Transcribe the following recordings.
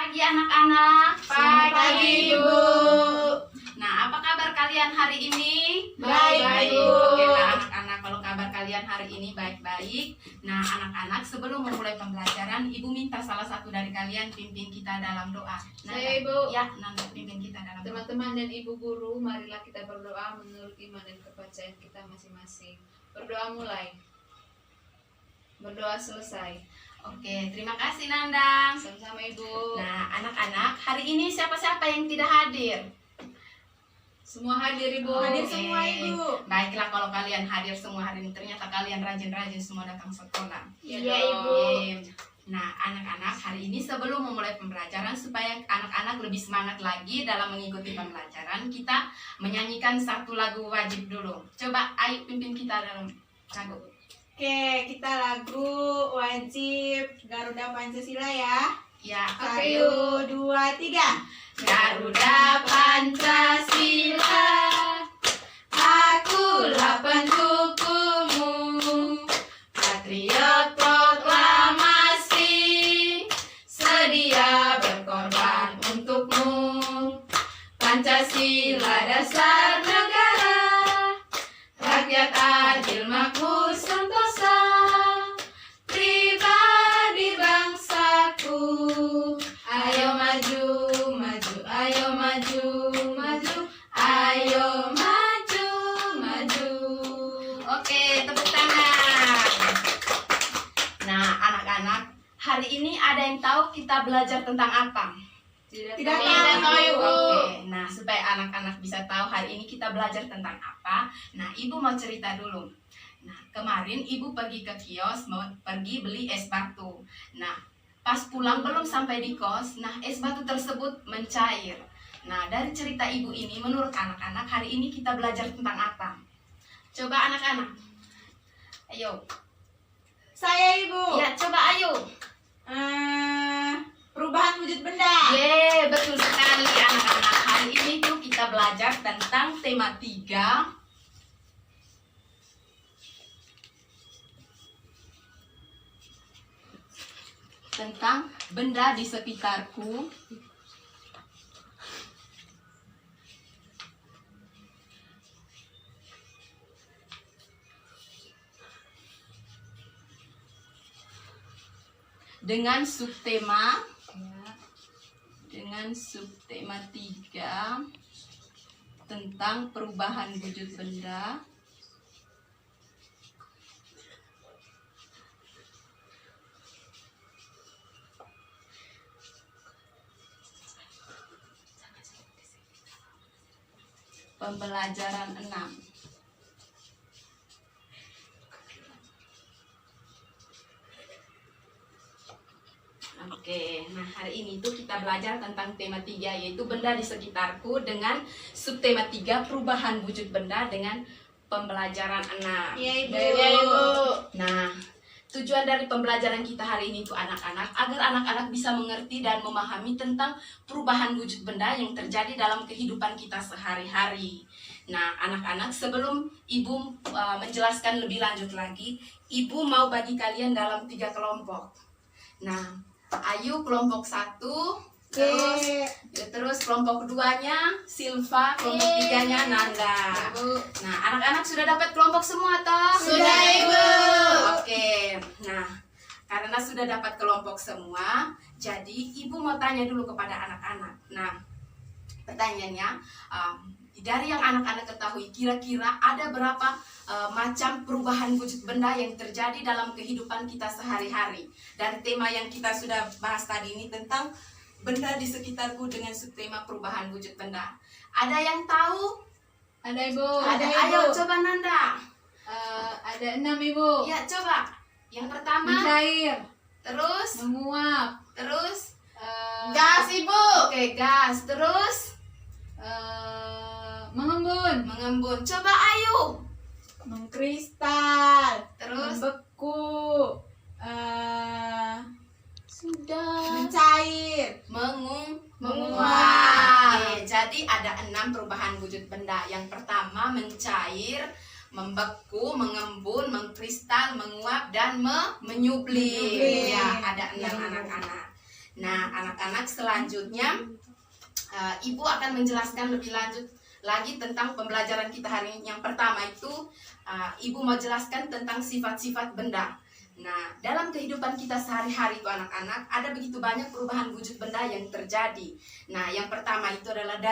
pagi anak-anak. Pagi, Ibu. Nah, apa kabar kalian hari ini? Baik, Bu. Oke lah anak-anak, kalau kabar kalian hari ini baik-baik. Nah, anak-anak, sebelum memulai pembelajaran, Ibu minta salah satu dari kalian pimpin kita dalam doa. Saya, Ibu. Ya, Nanda pimpin kita dalam doa. Teman-teman dan ibu guru, marilah kita berdoa menurut iman dan kepercayaan kita masing-masing. Berdoa mulai. Berdoa selesai. Oke, terima kasih Nanda. Sama-sama, Ibu. Nah, anak-anak, hari ini siapa-siapa yang tidak hadir? Semua hadir, Ibu. Oke. Semua, Ibu. Baiklah kalau kalian hadir semua hari ini, ternyata kalian rajin-rajin semua datang sekolah. Iya, Ibu. Nah, anak-anak, hari ini sebelum memulai pembelajaran, supaya anak-anak lebih semangat lagi dalam mengikuti pembelajaran, kita menyanyikan satu lagu wajib dulu. Coba, ayo pimpin kita dalam lagu. Oke, kita lagu wajib Garuda Pancasila ya. Ya, Satu, dua, tiga. Garuda Pancasila, akulah pendukungmu, patriot proklamasi, sedia berkorban untukmu. Pancasila dasar negara, rakyat adil makmur sentosa, pribadi bangsaku. Ayo maju, maju, ayo maju, maju, ayo maju, maju. Oke, tepuk tangan. Nah, anak-anak, hari ini ada yang tahu kita belajar tentang apa? Tidak tahu, Ibu. Oke, nah supaya anak-anak bisa tahu hari ini kita belajar tentang apa, nah Ibu mau cerita dulu. Nah, kemarin Ibu pergi ke kios, mau pergi beli es batu. Nah, pas pulang belum sampai di kos, nah es batu tersebut mencair. Nah, dari cerita Ibu ini, menurut anak-anak hari ini kita belajar tentang apa? Coba anak-anak, ayo. Saya Ibu. Ya, coba ayo. Perubahan wujud benda. Betul sekali anak-anak. Hari ini tuh kita belajar tentang tema 3. Tentang benda di sekitarku. Dengan subtema 3 tentang perubahan wujud benda. Pembelajaran 6. Oke, nah hari ini tuh kita belajar tentang tema 3, yaitu benda di sekitarku, dengan subtema 3 perubahan wujud benda, dengan pembelajaran 6. Iya, Ibu. Iya, Ibu. Nah, tujuan dari pembelajaran kita hari ini tuh anak-anak, agar anak-anak bisa mengerti dan memahami tentang perubahan wujud benda yang terjadi dalam kehidupan kita sehari-hari. Nah, anak-anak, sebelum Ibu menjelaskan lebih lanjut lagi, Ibu mau bagi kalian dalam 3 kelompok. Nah, Ayu kelompok 1, terus kelompok keduanya Silva, kelompok 3-nya Nanda. Nah, anak-anak sudah dapat kelompok semua toh? Sudah, Ibu. Oke, nah karena sudah dapat kelompok semua, jadi Ibu mau tanya dulu kepada anak-anak. Nah, pertanyaannya, dari yang anak-anak ketahui, kira-kira ada berapa macam perubahan wujud benda yang terjadi dalam kehidupan kita sehari-hari? Dari tema yang kita sudah bahas tadi ini tentang benda di sekitarku dengan subtema perubahan wujud benda. Ada yang tahu? Ada, Ibu. Ada. Ayo coba Nanda. Ada 6, Ibu. Ya coba. Yang pertama, Mencair, terus, menguap, terus. gas, Ibu. Oke, gas. Terus mengembun, mengembun. Coba ayo. Mengkristal. Terus Membeku. sudah Mencair. menguap. Oke, jadi ada 6 perubahan wujud benda. Yang pertama mencair, membeku, mengembun, mengkristal, menguap, dan menyublim. Menyublim. Ya, ada 6 Ya, Ibu. anak-anak. Nah, anak-anak, selanjutnya Ibu akan menjelaskan lebih lanjut lagi tentang pembelajaran kita hari ini. Yang pertama itu Ibu mau jelaskan tentang sifat-sifat benda. Nah, dalam kehidupan kita sehari-hari itu anak-anak, ada begitu banyak perubahan wujud benda yang terjadi. Nah, yang pertama itu adalah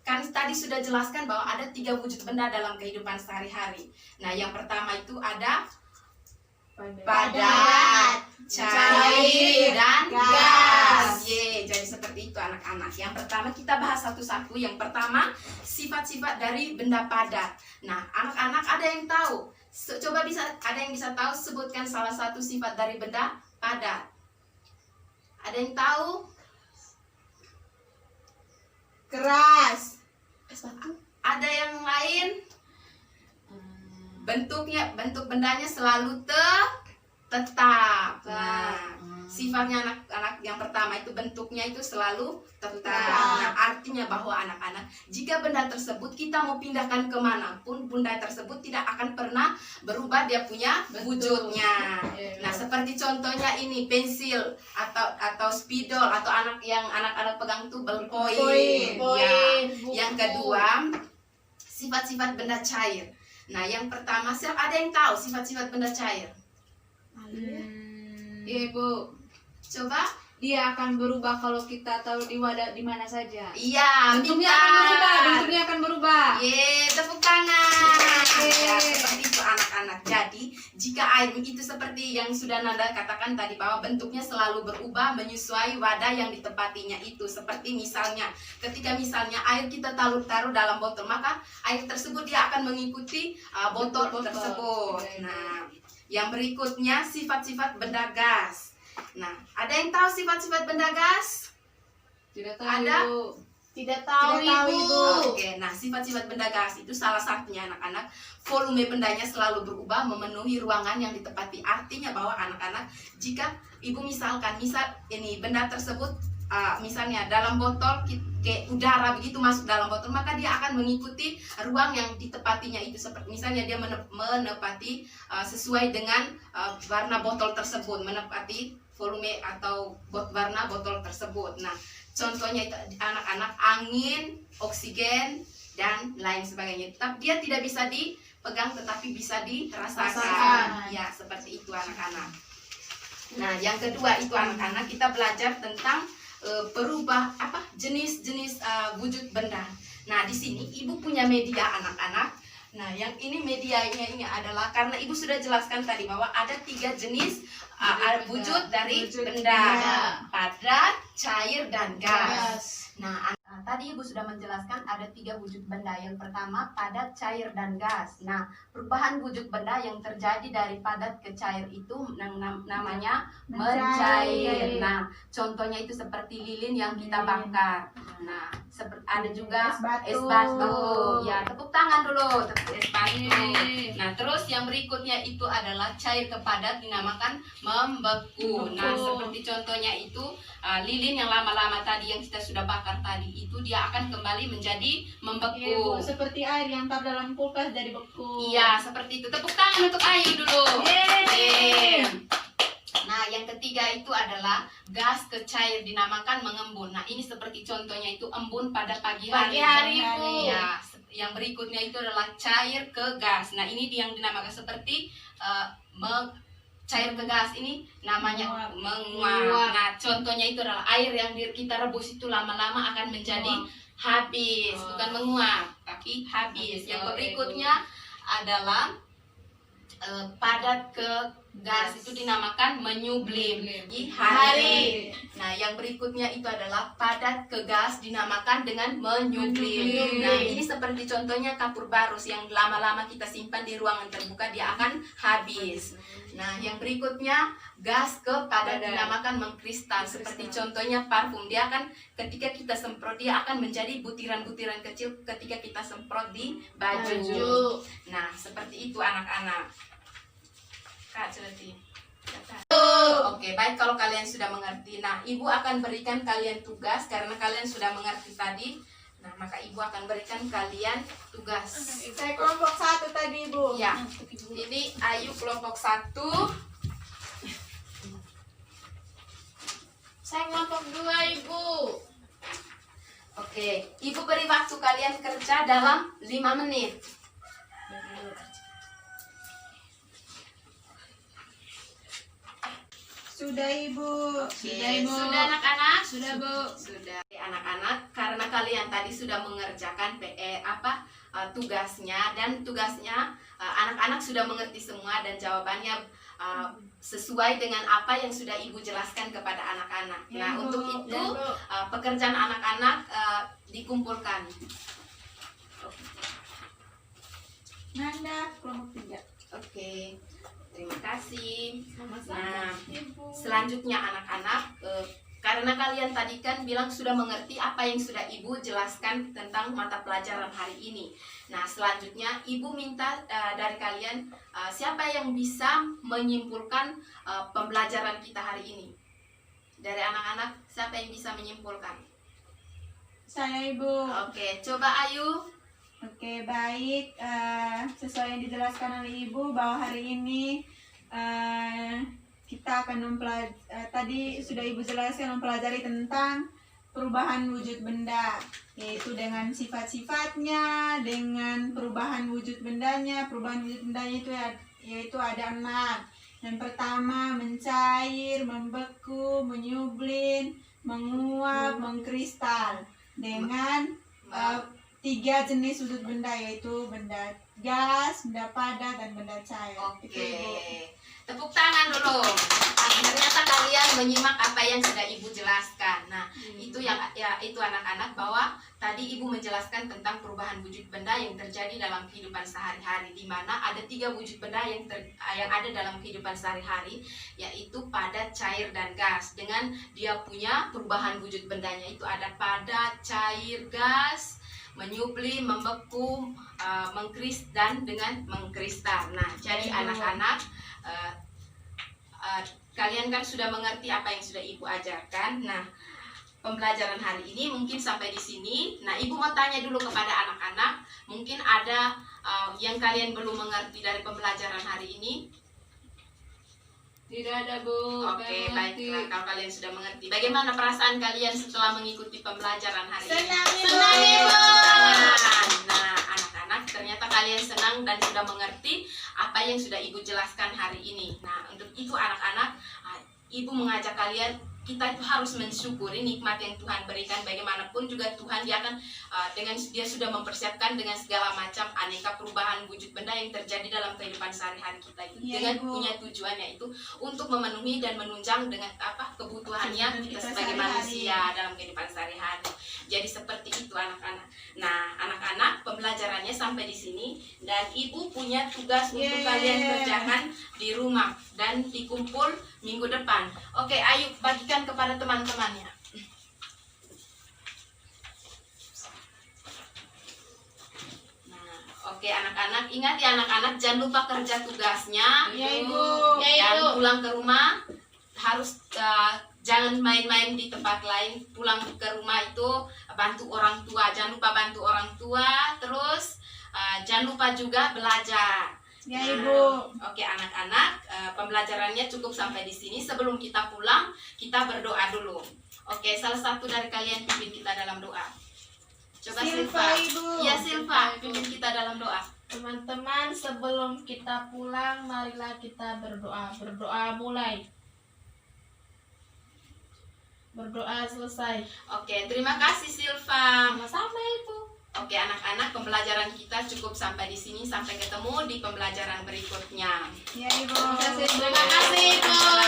kan tadi sudah jelaskan bahwa ada 3 wujud benda dalam kehidupan sehari-hari. Nah, yang pertama itu ada padat, cair, dan gas. Jadi seperti itu anak-anak. Yang pertama kita bahas satu-satu. Yang pertama, sifat-sifat dari benda padat. Nah, anak-anak ada yang tahu? Ada yang bisa tahu, sebutkan salah satu sifat dari benda padat. Ada yang tahu? Keras. Ada yang lain? Bentuk bendanya selalu tetap. Nah, sifatnya anak-anak yang pertama itu bentuknya itu selalu tetap. Nah, artinya bahwa anak-anak, jika benda tersebut kita mau pindahkan kemanapun, benda tersebut tidak akan pernah berubah dia punya wujudnya. Nah, seperti contohnya ini pensil atau spidol atau anak-anak pegang itu ballpoint. Ya. Yang kedua, sifat-sifat benda cair. Nah, yang pertama, ada yang tahu sifat-sifat benda cair? Iya, Ibu. Coba. Dia akan berubah kalau kita taruh di wadah di mana saja. Iya, Bentuknya akan berubah. Tepuk tangan. Ya, seperti itu anak-anak. Jadi, jika air itu seperti yang sudah Nanda katakan tadi, bahwa bentuknya selalu berubah menyesuai wadah yang ditempatinya itu. Seperti misalnya, ketika misalnya air kita taruh dalam botol, maka air tersebut dia akan mengikuti botol tersebut. Nah, yang berikutnya sifat-sifat benda gas. Nah, ada yang tahu sifat-sifat benda gas? Tidak tahu. Ada? Tidak tahu, Ibu. Oke, nah sifat-sifat benda gas itu salah satunya anak-anak, volume bendanya selalu berubah memenuhi ruangan yang ditempati. Artinya bahwa anak-anak, jika Ibu misalkan ini benda tersebut misalnya dalam botol, kayak udara begitu masuk dalam botol, maka dia akan mengikuti ruang yang ditempatinya itu. Seperti misalnya dia menepati sesuai dengan warna botol tersebut, menepati volume atau warna botol tersebut. Nah, contohnya itu anak-anak, angin, oksigen, dan lain sebagainya. Dia tidak bisa dipegang tetapi bisa dirasakan. Ya, seperti itu anak-anak. Nah, yang kedua itu anak-anak, kita belajar tentang jenis-jenis wujud benda. Nah, di sini Ibu punya media anak-anak. Nah, yang ini medianya ini adalah, karena Ibu sudah jelaskan tadi bahwa ada 3 jenis wujud dari benda: padat, cair, dan gas. Nah, tadi Ibu sudah menjelaskan ada 3 wujud benda. Yang pertama padat, cair, dan gas. Nah, perubahan wujud benda yang terjadi dari padat ke cair itu namanya mencair. Nah, contohnya itu seperti lilin yang kita bakar. Nah, ada juga es batu. Ya, tepuk tangan dulu, es batu. Nah, terus yang berikutnya itu adalah cair ke padat, dinamakan membeku. Nah, seperti contohnya itu lilin yang lama-lama tadi yang kita sudah bakar tadi, itu dia akan kembali menjadi membeku. Seperti air yang taruh dalam kulkas jadi beku. Iya, seperti itu. Tepuk tangan untuk air dulu. Nah, yang ketiga itu adalah gas ke cair, dinamakan mengembun. Nah, ini seperti contohnya itu embun pada pagi hari. Bu. Ya, yang berikutnya itu adalah cair ke gas. Nah, ini yang dinamakan seperti cair ke gas, ini namanya menguap. Nah, contohnya itu adalah air yang kita rebus itu lama-lama akan menjadi habis, bukan menguap, tapi habis. Yang berikutnya adalah padat ke gas, itu dinamakan menyublim di hari. Nah, yang berikutnya itu adalah padat ke gas, dinamakan dengan menyublim. Nah, ini seperti contohnya kapur barus yang lama-lama kita simpan di ruangan terbuka, dia akan habis. Nah, yang berikutnya gas ke padat, dinamakan mengkristal. Seperti contohnya parfum, dia akan ketika kita semprot dia akan menjadi butiran-butiran kecil ketika kita semprot di baju. Nah, seperti itu anak-anak. Kak Celeti. Oke, baik kalau kalian sudah mengerti. Nah, Ibu akan berikan kalian tugas karena kalian sudah mengerti tadi. Nah, maka Ibu akan berikan kalian tugas. Saya kelompok 1 tadi, Ibu. Ya, ini Ayu kelompok 1. Saya kelompok kalian kerja dalam 5 menit. Sudah Ibu. Sudah, Ibu. Sudah anak-anak? Sudah, Bu. Sudah. Anak-anak, karena kalian tadi sudah mengerjakan tugasnya, dan tugasnya anak-anak sudah mengerti semua dan jawabannya sesuai dengan apa yang sudah Ibu jelaskan kepada anak-anak. Ya, Nah, Bu. untuk itu Ya, Bu. pekerjaan anak-anak dikumpulkan. Nanda, kelompok 3. Oke, terima kasih. Sama-sama. Nah, Ibu. selanjutnya anak-anak, karena kalian tadi kan bilang sudah mengerti apa yang sudah Ibu jelaskan tentang mata pelajaran hari ini. Nah, selanjutnya Ibu minta dari kalian siapa yang bisa menyimpulkan pembelajaran kita hari ini. Dari anak-anak, siapa yang bisa menyimpulkan? Saya Ibu. Oke, coba Ayu. Oke, baik. Sesuai yang dijelaskan oleh Ibu bahwa hari ini kita akan tadi sudah Ibu jelaskan mempelajari tentang perubahan wujud benda, yaitu dengan sifat-sifatnya, dengan perubahan wujud bendanya. Perubahan wujud bendanya yaitu ada 6. Yang pertama, mencair, membeku, menyublin, menguap, mengkristal. Dengan 3 jenis sudut benda, yaitu benda gas, benda padat, dan benda cair. Oke, Itu, Ibu. tepuk tangan dulu. Ternyata kalian menyimak apa yang sudah Ibu jelaskan. Nah, itu itu anak-anak, bahwa tadi Ibu menjelaskan tentang perubahan wujud benda yang terjadi dalam kehidupan sehari-hari, di mana ada 3 wujud benda yang ada dalam kehidupan sehari-hari, yaitu padat, cair, dan gas. Dengan dia punya perubahan wujud bendanya, itu ada padat, cair, gas, menyublim, membeku, dan dengan mengkristal. Nah, jadi anak-anak, kalian kan sudah mengerti apa yang sudah Ibu ajarkan. Nah, pembelajaran hari ini mungkin sampai di sini. Nah, Ibu mau tanya dulu kepada anak-anak, mungkin ada yang kalian belum mengerti dari pembelajaran hari ini. Tidak ada, Bu. Oke, Kami mengerti. baiklah, kalau kalian sudah mengerti. Bagaimana perasaan kalian setelah mengikuti pembelajaran hari ini? Senang, Ibu. Senang, Ibu. Nah, anak-anak, ternyata kalian senang dan sudah mengerti apa yang sudah Ibu jelaskan hari ini. Nah, untuk itu anak-anak, Ibu mengajak kalian, kita itu harus mensyukuri nikmat yang Tuhan berikan. Bagaimanapun juga Tuhan, dia akan dia sudah mempersiapkan dengan segala macam aneka perubahan wujud benda yang terjadi dalam kehidupan sehari-hari kita itu, Iya, dengan Ibu. punya tujuannya itu untuk memenuhi dan menunjang dengan kebutuhannya kita sebagai sehari-hari. manusia dalam kehidupan sehari-hari. Jadi seperti itu anak-anak. Nah, anak-anak, pembelajarannya sampai di sini, dan Ibu punya tugas untuk Yeay. kalian kerjakan di rumah dan dikumpul minggu depan. Oke, ayo bagikan kepada teman-temannya. Nah, oke anak-anak, ingat ya anak-anak, jangan lupa kerja tugasnya. Ya, Ibu. Dan pulang ke rumah harus jangan main-main di tempat lain. Pulang ke rumah itu bantu orang tua, jangan lupa bantu orang tua. Terus jangan lupa juga belajar. Ya, Nah, Ibu. Oke anak-anak, pembelajarannya cukup sampai di sini. Sebelum kita pulang, kita berdoa dulu. Oke, salah satu dari kalian pimpin kita dalam doa. Coba Silva, Silva. Ibu. Iya Silva, pimpin kita dalam doa. Teman-teman, sebelum kita pulang, marilah kita berdoa. Berdoa mulai. Berdoa selesai. Oke, terima kasih Silva. Sama-sama itu. Oke anak-anak, pembelajaran kita cukup sampai di sini. Sampai ketemu di pembelajaran berikutnya. Ya, Ibu. Terima kasih, Bu. Terima kasih, Bu.